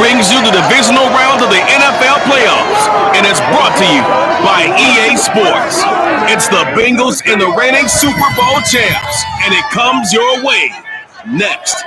brings you the divisional round of the NFL playoffs, and it's brought to you by EA Sports. It's the Bengals and the reigning Super Bowl champs, and it comes your way next.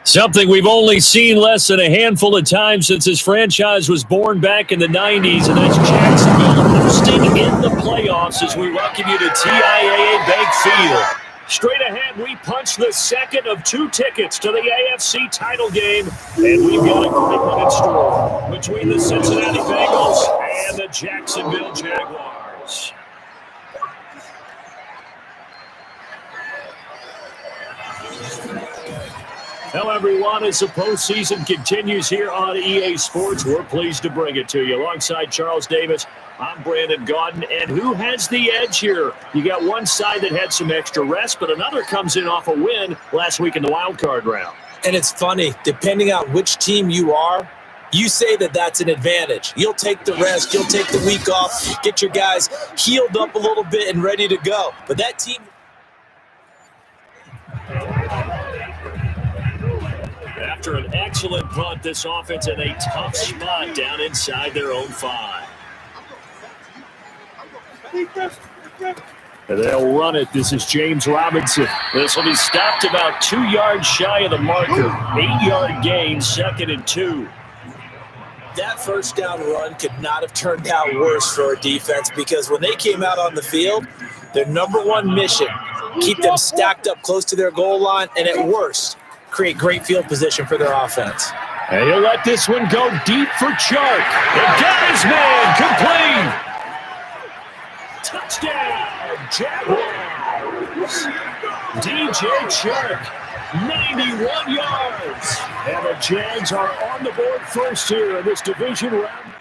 Something we've only seen less than a handful of times since this franchise was born back in the 90s, and that's Jacksonville hosting in the playoffs as we welcome you to TIAA Bank Field. Straight ahead, we punch the second of 2 tickets to the AFC title game, and we've got a great one in store between the Cincinnati Bengals and the Jacksonville Jaguars. Hello, everyone. As the postseason continues here on EA Sports, we're pleased to bring it to you. Alongside Charles Davis, I'm Brandon Gaudin. And who has the edge here? You got one side that had some extra rest, but another comes in off a win last week in the wild card round. And it's funny, depending on which team you are, you say that that's an advantage. You'll take the rest, you'll take the week off, get your guys healed up a little bit and ready to go. But that team... After an excellent punt, this offense in a tough spot down inside their own 5. And they'll run it. This is James Robinson. This will be stopped about 2 yards shy of the marker. 8-yard gain, 2nd and 2. That first down run could not have turned out worse for a defense because when they came out on the field, their number one mission, keep them stacked up close to their goal line, and at worst, create great field position for their offense. And he'll let this one go deep for Chark. And got his man complete. Touchdown, Jaguars. DJ Chark, 91 yards. And the Jags are on the board first here in this division round.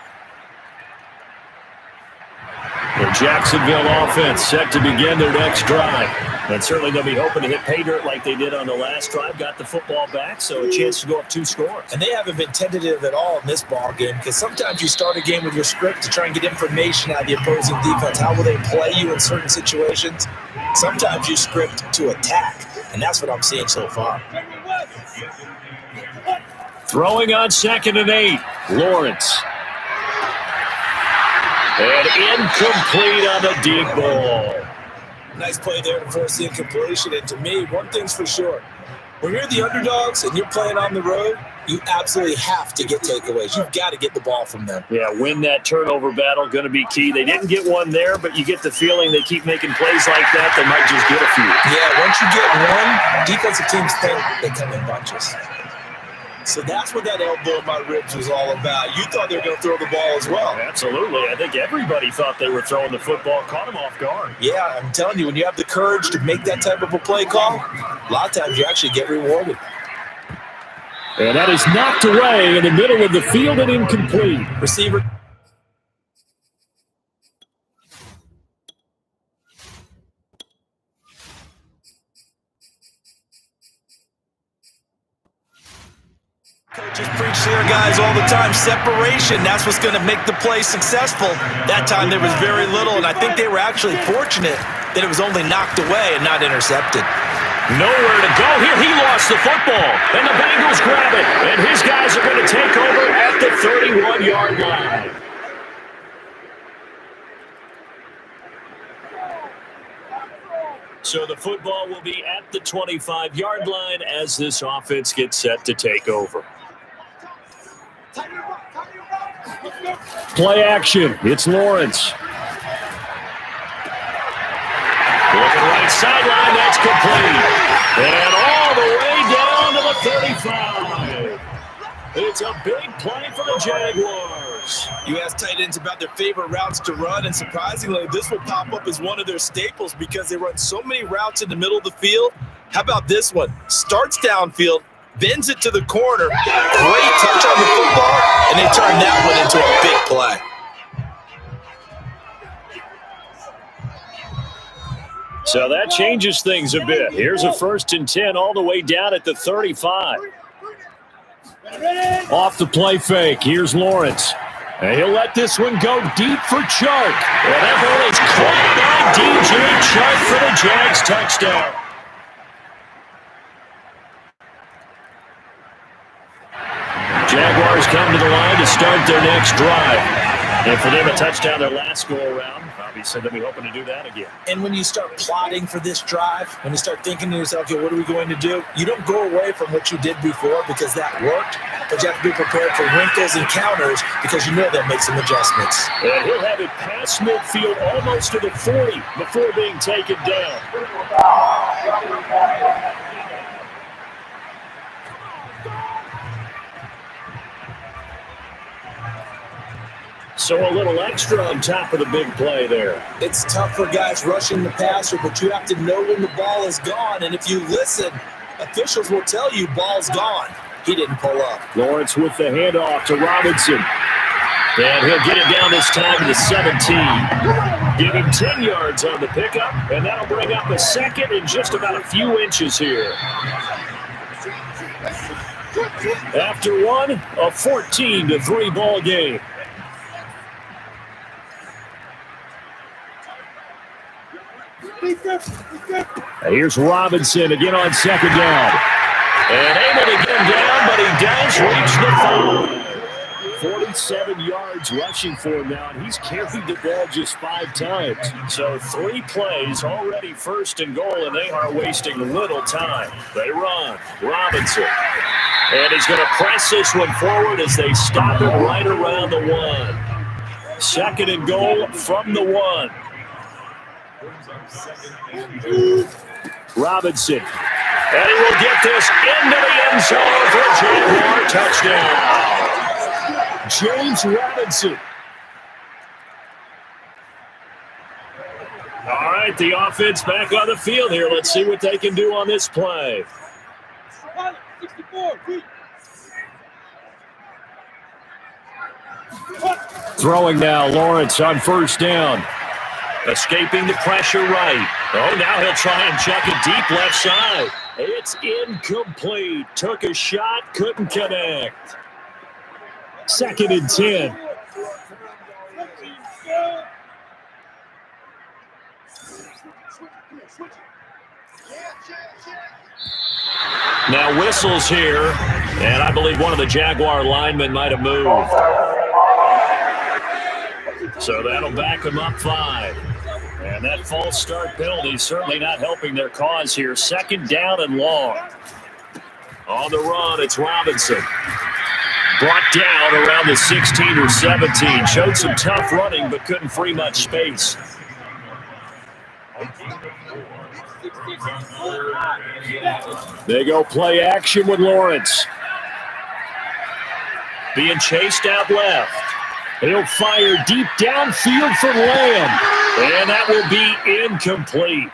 The Jacksonville offense set to begin their next drive. And certainly they'll be hoping to hit pay dirt like they did on the last drive. Got the football back, so a chance to go up 2 scores. And they haven't been tentative at all in this ball game because sometimes you start a game with your script to try and get information out of the opposing defense. How will they play you in certain situations? Sometimes you script to attack, and that's what I'm seeing so far. Throwing on 2nd and 8, Lawrence. And incomplete on the deep ball. Nice play there to force the incompletion. And to me, one thing's for sure. When you're the underdogs and you're playing on the road, you absolutely have to get takeaways. You've got to get the ball from them. Yeah, win that turnover battle, going to be key. They didn't get one there, but you get the feeling they keep making plays like that, they might just get a few. Yeah, once you get one, defensive teams think they come in bunches. So that's what that elbow in my ribs was all about. You thought they were going to throw the ball as well. Absolutely. I think everybody thought they were throwing the football, caught them off guard. Yeah, I'm telling you, when you have the courage to make that type of a play call, a lot of times you actually get rewarded. And that is knocked away in the middle of the field and incomplete. Receiver. Coaches preach here, guys, all the time. Separation, that's what's going to make the play successful. That time there was very little, and I think they were actually fortunate that it was only knocked away and not intercepted. Nowhere to go here. He lost the football, and the Bengals grab it, and his guys are going to take over at the 31-yard line. So the football will be at the 25-yard line as this offense gets set to take over. Play action. It's Lawrence. Looking right sideline. That's complete. And all the way down to the 35. It's a big play for the Jaguars. You ask tight ends about their favorite routes to run, and surprisingly, this will pop up as one of their staples because they run so many routes in the middle of the field. How about this one? Starts downfield, bends it to the corner, great touch on the football, and they turn that one into a big play. So that changes things a bit. Here's a 1st and 10 all the way down at the 35. Off the play fake, here's Lawrence. And he'll let this one go deep for Chark. And that ball is caught by DJ sharp for the Jags touchdown. Jaguars come to the line to start their next drive. And for them, a touchdown their last go-around. Obviously, they'll be hoping to do that again. And when you start plotting for this drive, when you start thinking to yourself, okay, what are we going to do? You don't go away from what you did before because that worked, but you have to be prepared for wrinkles and counters because you know they'll make some adjustments. And he'll have it past midfield almost to the 40 before being taken down. So a little extra on top of the big play there. It's tough for guys rushing the passer, but you have to know when the ball is gone. And if you listen, officials will tell you ball's gone. He didn't pull up. Lawrence with the handoff to Robinson. And he'll get it down this time to the 17. Give him 10 yards on the pickup, and that'll bring up a second in just about a few inches here. After one, a 14-3 ball game. Here's Robinson again on second down. And able to get him down, but he does reach the 5. 47 yards rushing for him now, and he's carried the ball just 5 times. So 3 plays, already first and goal, and they are wasting little time. They run. Robinson. And he's going to press this one forward as they stop it right around the 1. Second and goal from the 1. Robinson. And he will get this into the end zone for a Jaguar touchdown. James Robinson. All right, the offense back on the field here. Let's see what they can do on this play. Throwing now, Lawrence on first down. Escaping the pressure right. Oh, now he'll try and chuck it deep left side. It's incomplete. Took a shot, couldn't connect. Second and 10. Now whistles here, and I believe one of the Jaguar linemen might have moved. So that'll back them up 5. And that false start penalty certainly not helping their cause here. Second down and long. On the run, it's Robinson. Brought down around the 16 or 17. Showed some tough running, but couldn't free much space. They go play action with Lawrence. Being chased out left. He'll fire deep downfield for Lamb. And that will be incomplete.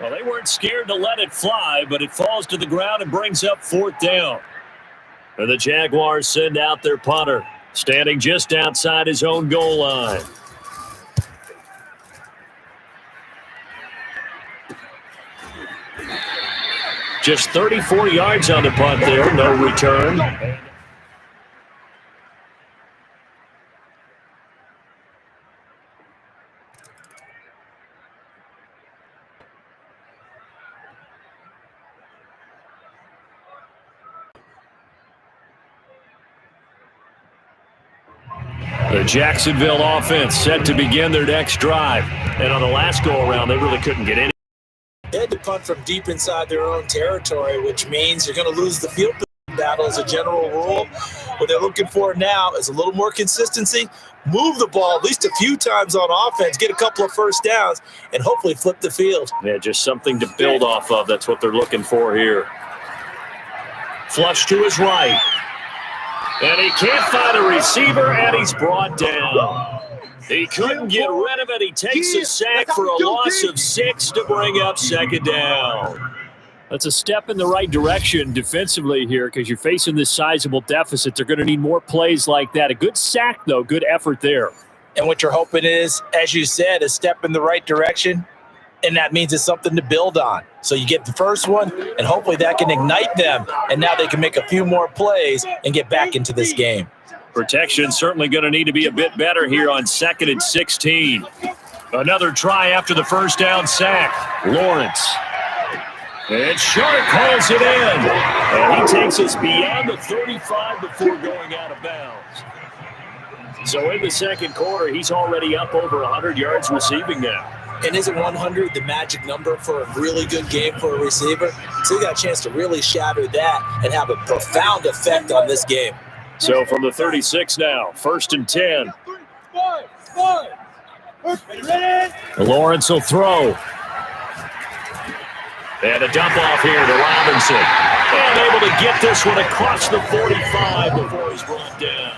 Well, they weren't scared to let it fly, but it falls to the ground and brings up 4th down. And the Jaguars send out their punter, standing just outside his own goal line. Just 34 yards on the punt there, no return. The Jacksonville offense set to begin their next drive. And on the last go-around, they really couldn't get any. They had to punt from deep inside their own territory, which means you're going to lose the field battle as a general rule. What they're looking for now is a little more consistency, move the ball at least a few times on offense, get a couple of first downs, and hopefully flip the field. Yeah, just something to build off of. That's what they're looking for here. Flush to his right. And he can't find a receiver, and he's brought down. He couldn't get rid of it. He takes a sack for a loss of 6 to bring up second down. That's a step in the right direction defensively here because you're facing this sizable deficit. They're going to need more plays like that. A good sack, though. Good effort there. And what you're hoping is, as you said, a step in the right direction, and that means it's something to build on. So you get the first one, and hopefully that can ignite them, and now they can make a few more plays and get back into this game. Protection certainly going to need to be a bit better here on 2nd and 16. Another try after the first down sack. Lawrence. And Sharp hauls it in. And he takes us beyond the 35 before going out of bounds. So in the second quarter, he's already up over 100 yards receiving now. And isn't 100 the magic number for a really good game for a receiver? So you got a chance to really shatter that and have a profound effect on this game. So from the 36 now, 1st and 10. Lawrence will throw. And a dump off here to Robinson. And able to get this one across the 45 before he's brought down.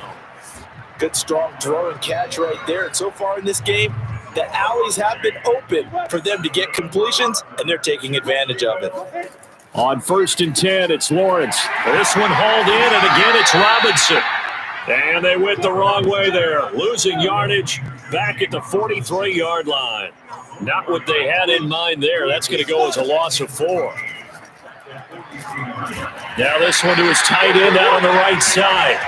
Good, strong throw and catch right there. And so far in this game, the alleys have been open for them to get completions, and they're taking advantage of it. On 1st and 10, it's Lawrence. This one hauled in, and again it's Robinson. And they went the wrong way there, losing yardage back at the 43-yard line. Not what they had in mind there. That's going to go as a loss of 4. Now this one to his tight end out on the right side.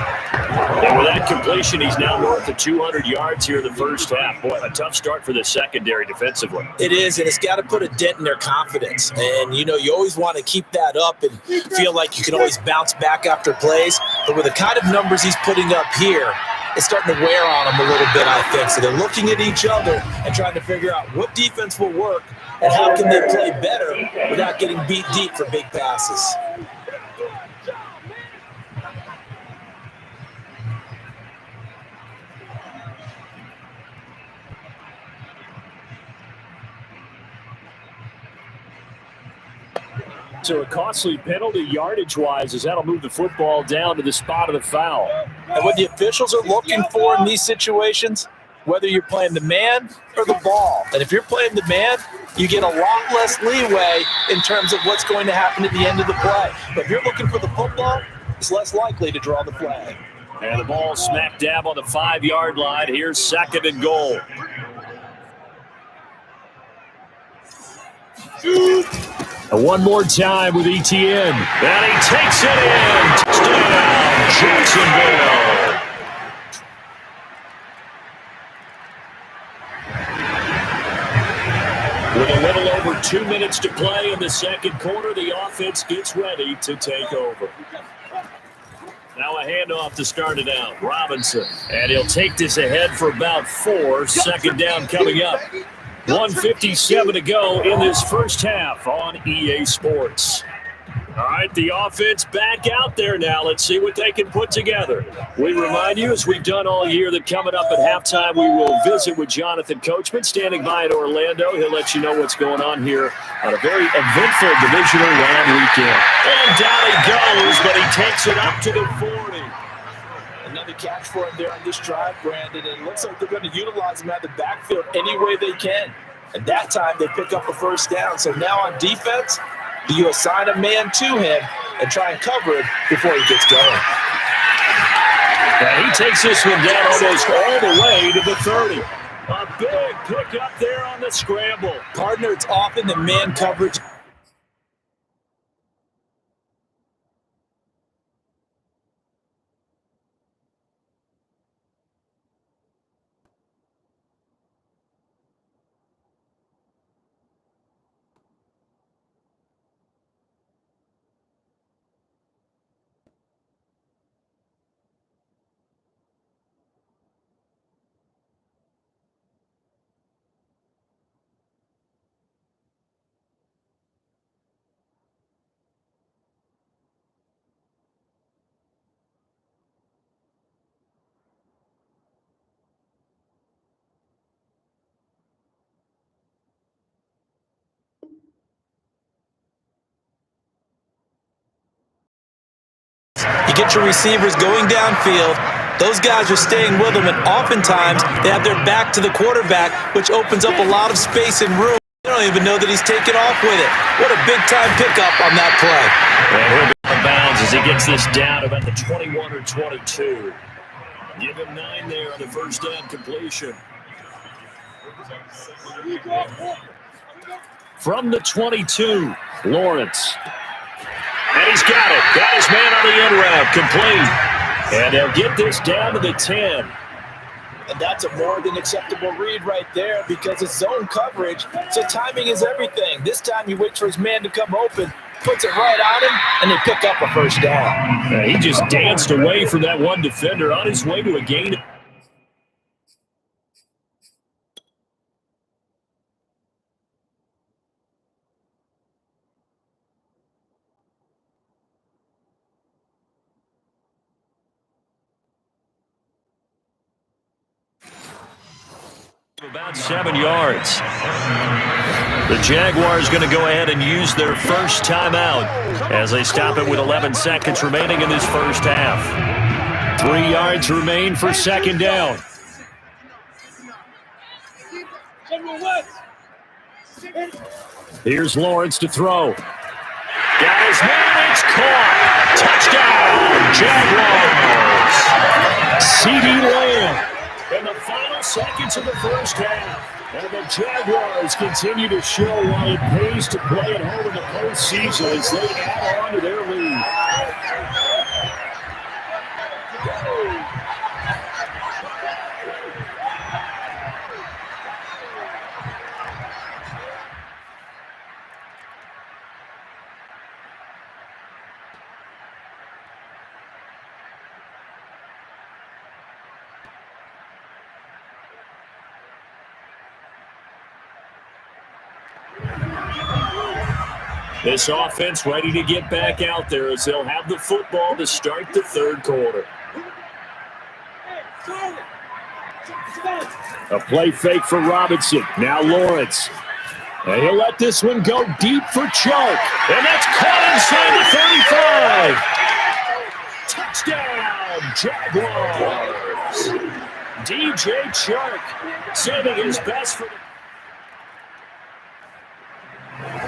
And with that completion, he's now north of 200 yards here in the first half. Boy, a tough start for the secondary defensively. It is, and it's got to put a dent in their confidence. And, you know, you always want to keep that up and feel like you can always bounce back after plays. But with the kind of numbers he's putting up here, it's starting to wear on them a little bit, I think. So they're looking at each other and trying to figure out what defense will work and how can they play better without getting beat deep for big passes. So a costly penalty yardage-wise as that'll move the football down to the spot of the foul. And what the officials are looking for in these situations, whether you're playing the man or the ball. And if you're playing the man, you get a lot less leeway in terms of what's going to happen at the end of the play. But if you're looking for the football, it's less likely to draw the flag. And the ball smack dab on the 5-yard line. Here's 2nd and goal. One more time with ETN. And he takes it in. Touchdown, Jacksonville. With a little over 2 minutes to play in the second quarter, the offense gets ready to take over. Now a handoff to start it out. Robinson. And he'll take this ahead for about 4. 2nd down coming up. 1:57 to go in this first half on EA Sports. All right, the offense back out there now. Let's see what they can put together. We remind you, as we've done all year, that coming up at halftime, we will visit with Jonathan Coachman, standing by in Orlando. He'll let you know what's going on here on a very eventful divisional round weekend. And down he goes, but he takes it up to the 40. Another catch for him there on this drive, Brandon. And it looks like they're going to utilize him out of the backfield any way they can. And that time they pick up a first down. So now on defense, do you assign a man to him and try and cover it before he gets going? And he takes this one down almost all the way to the 30. A big pickup there on the scramble. Partner, it's often the man coverage. You get your receivers going downfield. Those guys are staying with them, and oftentimes they have their back to the quarterback, which opens up a lot of space and room. They don't even know that he's taken off with it. What a big-time pickup on that play. And he'll be out of bounds as he gets this down about the 21 or 22. Give him 9 there on the first down completion. From the 22, Lawrence. And he's got it. Got his man on the in route. Complete. And they'll get this down to the 10. And that's a more than acceptable read right there because it's zone coverage, so timing is everything. This time he waits for his man to come open, puts it right on him, and they pick up a first down. He just danced away from that one defender on his way to a gain. About 7 yards. The Jaguars going to go ahead and use their first timeout as they stop it with 11 seconds remaining in this first half. 3 yards remain for second down. Here's Lawrence to throw. Got his man, it's caught. Touchdown, Jaguars. CeeDee Lamb. In the final seconds of the first half. And the Jaguars continue to show why it pays to play at home in the postseason as they add on to their lead. This offense ready to get back out there as they'll have the football to start the third quarter. A play fake for Robinson. Now Lawrence. And he'll let this one go deep for Chark. And that's caught inside the 35. Touchdown, Jaguars. DJ Chark saving his best for the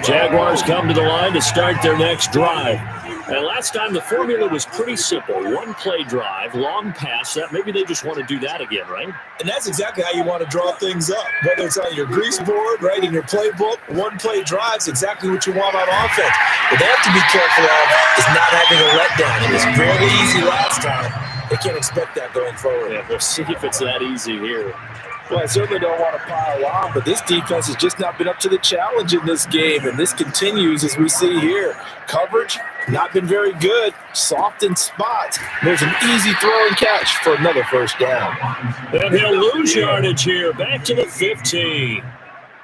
Jaguars come to the line to start their next drive. And last time the formula was pretty simple. One play drive, long pass. That maybe they just want to do that again, right? And that's exactly how you want to draw things up. Whether it's on your grease board, right, in your playbook, one play drive's exactly what you want on offense. What they have to be careful of is not having a letdown. It was fairly easy last time. They can't expect that going forward. Yeah, we'll see if it's that easy here. Well, I certainly don't want to pile on, but this defense has just not been up to the challenge in this game, and this continues as we see here. Coverage, not been very good. Soft in spots. There's an easy throw and catch for another first down. And he'll lose yardage here, back to the 15.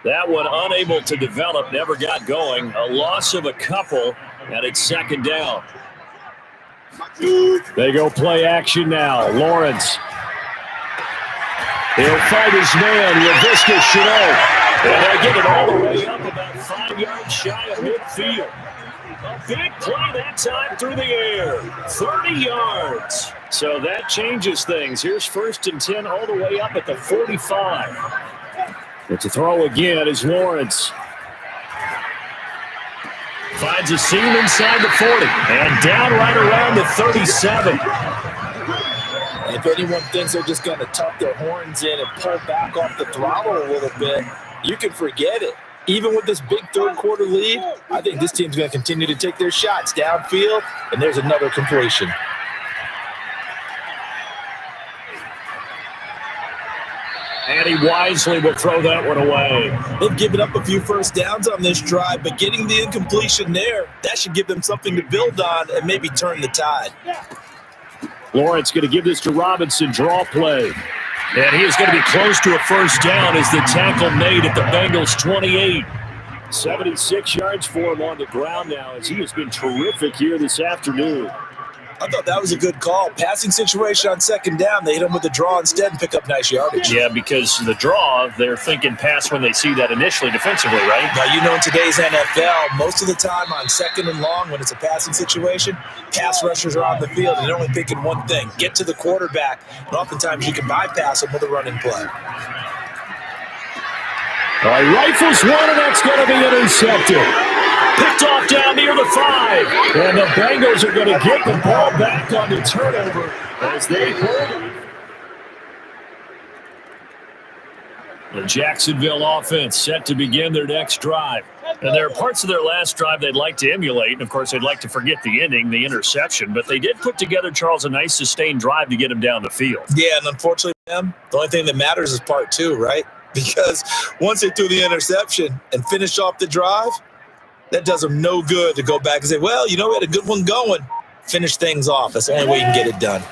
That one unable to develop, never got going. A loss of a couple, and it's second down. They go play action now. Lawrence. He'll fight his man, LaVisca Chenault. And they get it all the way up about 5 yards shy of midfield. A big play that time through the air. 30 yards. So that changes things. Here's 1st and 10 all the way up at the 45. But to throw again is Lawrence. Finds a seam inside the 40. And down right around the 37. If anyone thinks they're just going to tuck their horns in and pull back off the throttle a little bit, you can forget it. Even with this big third quarter lead, I think this team's going to continue to take their shots downfield, and there's another completion. And he wisely will throw that one away. They've given up a few first downs on this drive, but getting the incompletion there, that should give them something to build on and maybe turn the tide. Lawrence going to give this to Robinson, draw play. And he is going to be close to a first down as the tackle made at the Bengals 28. 76 yards for him on the ground now as he has been terrific here this afternoon. I thought that was a good call. Passing situation on second down. They hit him with the draw instead and pick up nice yardage. Yeah, because the draw, they're thinking pass when they see that initially defensively, right? Now, you know in today's NFL, most of the time on second and long when it's a passing situation, pass rushers are on the field and they're only thinking one thing, get to the quarterback. And oftentimes you can bypass them with a running play. All right, rifles one, and that's going to be intercepted. Picked off down near the 5. And the Bengals are going to get the ball back on the turnover as they hold it. The Jacksonville offense set to begin their next drive. And there are parts of their last drive they'd like to emulate. And, of course, they'd like to forget the ending, the interception. But they did put together, Charles, a nice sustained drive to get him down the field. Yeah, and unfortunately, the only thing that matters is part two, right? Because once they threw the interception and finished off the drive, that does them no good to go back and say, well, we had a good one going. Finish things off. That's the only way you can get it done.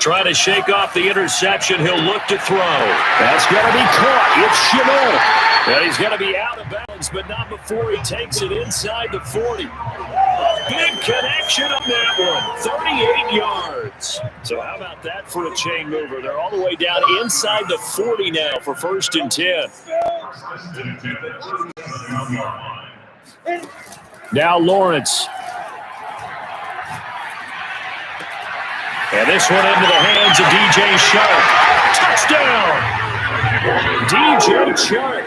Trying to shake off the interception. He'll look to throw. That's going to be caught. It's Chenot. And he's going to be out of bounds, but not before he takes it inside the 40. A big connection on that one. 38 yards. So how about that for a chain mover? They're all the way down inside the 40 now for 1st and 10. Now Lawrence. And this one into the hands of DJ Chark. Touchdown! DJ Chark.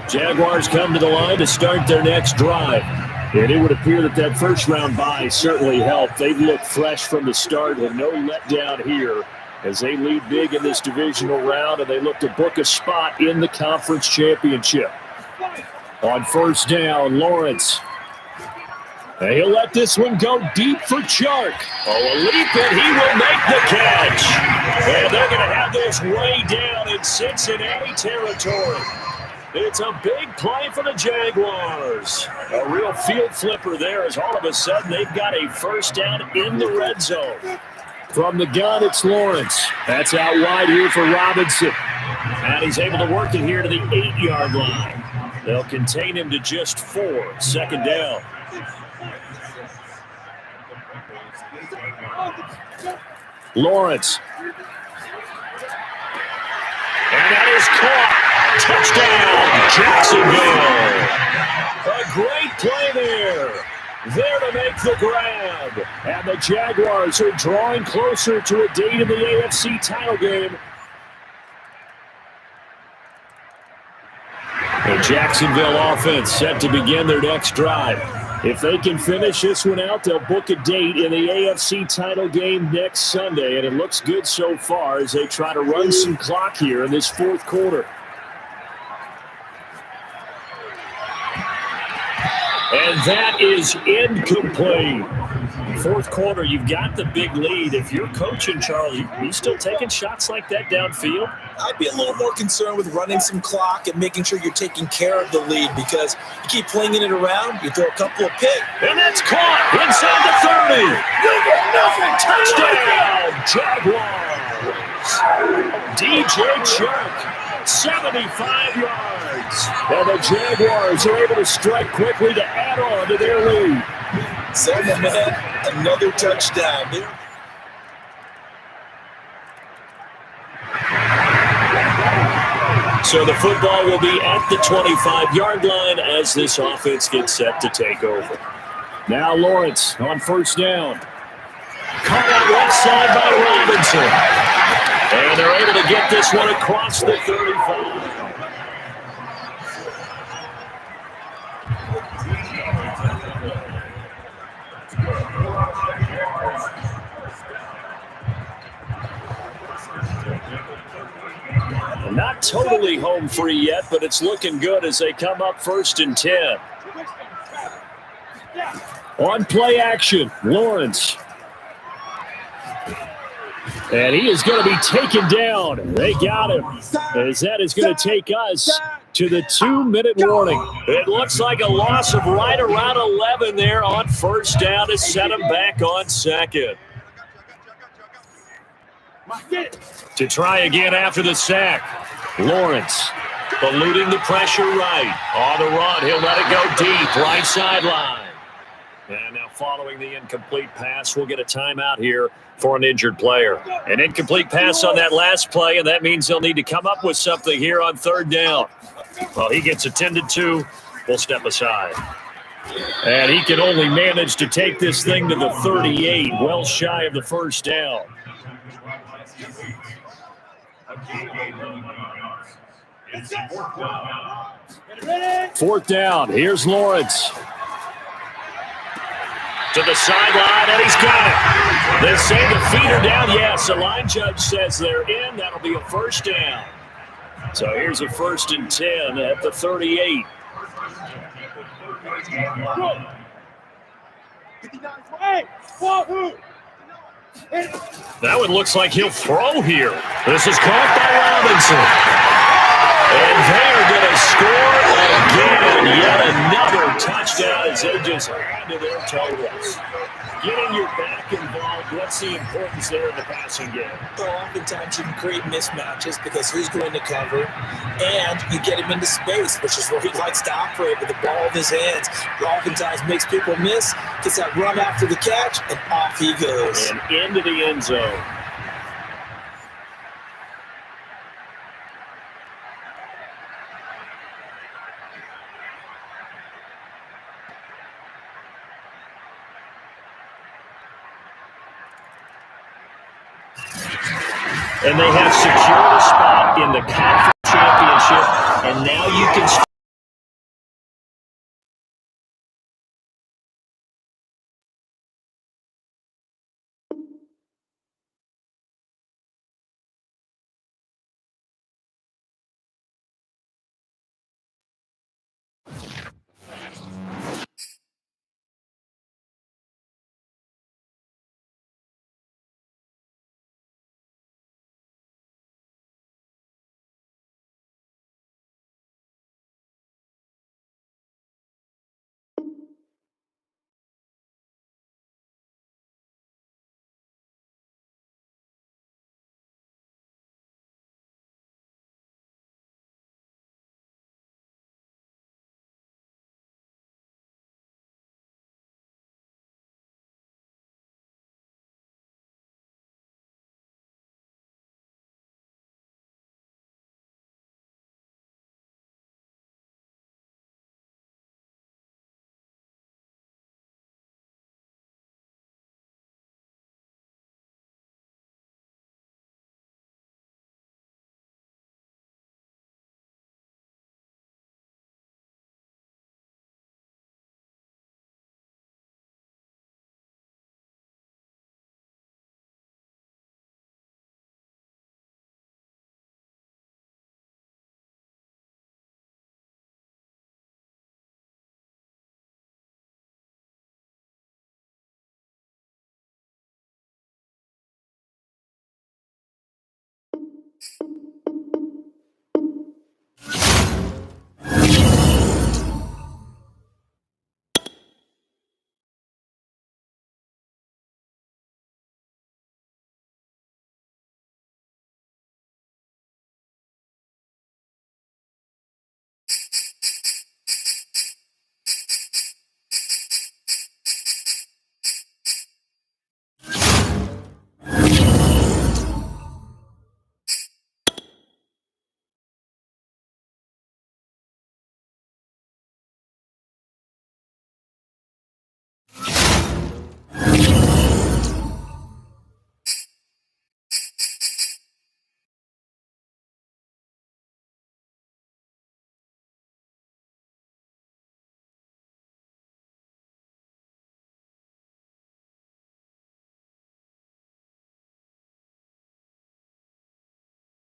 Jaguars come to the line to start their next drive. And it would appear that first-round bye certainly helped. They've looked fresh from the start and no letdown here as they lead big in this divisional round, and they look to book a spot in the conference championship. On 1st down, Lawrence. And he'll let this one go deep for Chark. A leap, and he will make the catch. And they're going to have this way down in Cincinnati territory. It's a big play for the Jaguars. A real field flipper there as all of a sudden they've got a 1st down in the red zone. From the gun, it's Lawrence. That's out wide here for Robinson. And he's able to work it here to the 8-yard line. They'll contain him to just 4. 2nd down. Lawrence. And that is caught. Touchdown, Jacksonville. A great play there. There to make the grab. And the Jaguars are drawing closer to a date in the AFC title game. The Jacksonville offense set to begin their next drive. If they can finish this one out, they'll book a date in the AFC title game next Sunday, and it looks good so far as they try to run some clock here in this 4th quarter. And that is incomplete. 4th quarter, you've got the big lead. If you're coaching, Charles, you still taking shots like that downfield? I'd be a little more concerned with running some clock and making sure you're taking care of the lead, because you keep flinging it around, you throw a couple of picks. And that's caught inside the 30. You get nothing. Touchdown, Jaguars. DJ Chark, 75 yards. And the Jaguars are able to strike quickly to add on to their lead. Another touchdown. So the football will be at the 25-yard line as this offense gets set to take over. Now Lawrence on 1st down. Caught out left side by Robinson. And they're able to get this one across the 35. Not totally home free yet, but it's looking good as they come up 1st and 10. On play action, Lawrence. And he is going to be taken down. They got him. As that is going to take us to the 2-minute warning. It looks like a loss of right around 11 there on 1st down to set him back on 2nd. To try again after the sack. Lawrence eluding the pressure right. On the run, he'll let it go deep. Right sideline. And now following the incomplete pass, we'll get a timeout here for an injured player. An incomplete pass on that last play, and that means they'll need to come up with something here on 3rd down. Well, he gets attended to. We'll step aside. And he can only manage to take this thing to the 38, well shy of the 1st down. 4th down. Here's Lawrence. To the sideline, and he's got it. They say the feet are down. Yes, the line judge says they're in. That'll be a first down. So here's a 1st and 10 at the 38. That one looks like he'll throw here. This is caught by Robinson. And they are going to score again. Yet another touchdown as they just add to their totals. Getting your back involved, what's the importance there in the passing game? Well, oftentimes you can create mismatches because who's going to cover, and you get him into space, which is where he likes to operate with the ball in his hands. It oftentimes makes people miss, gets that run after the catch, and off he goes. And into the end zone. And they have secured a spot in the conference championship, and now you can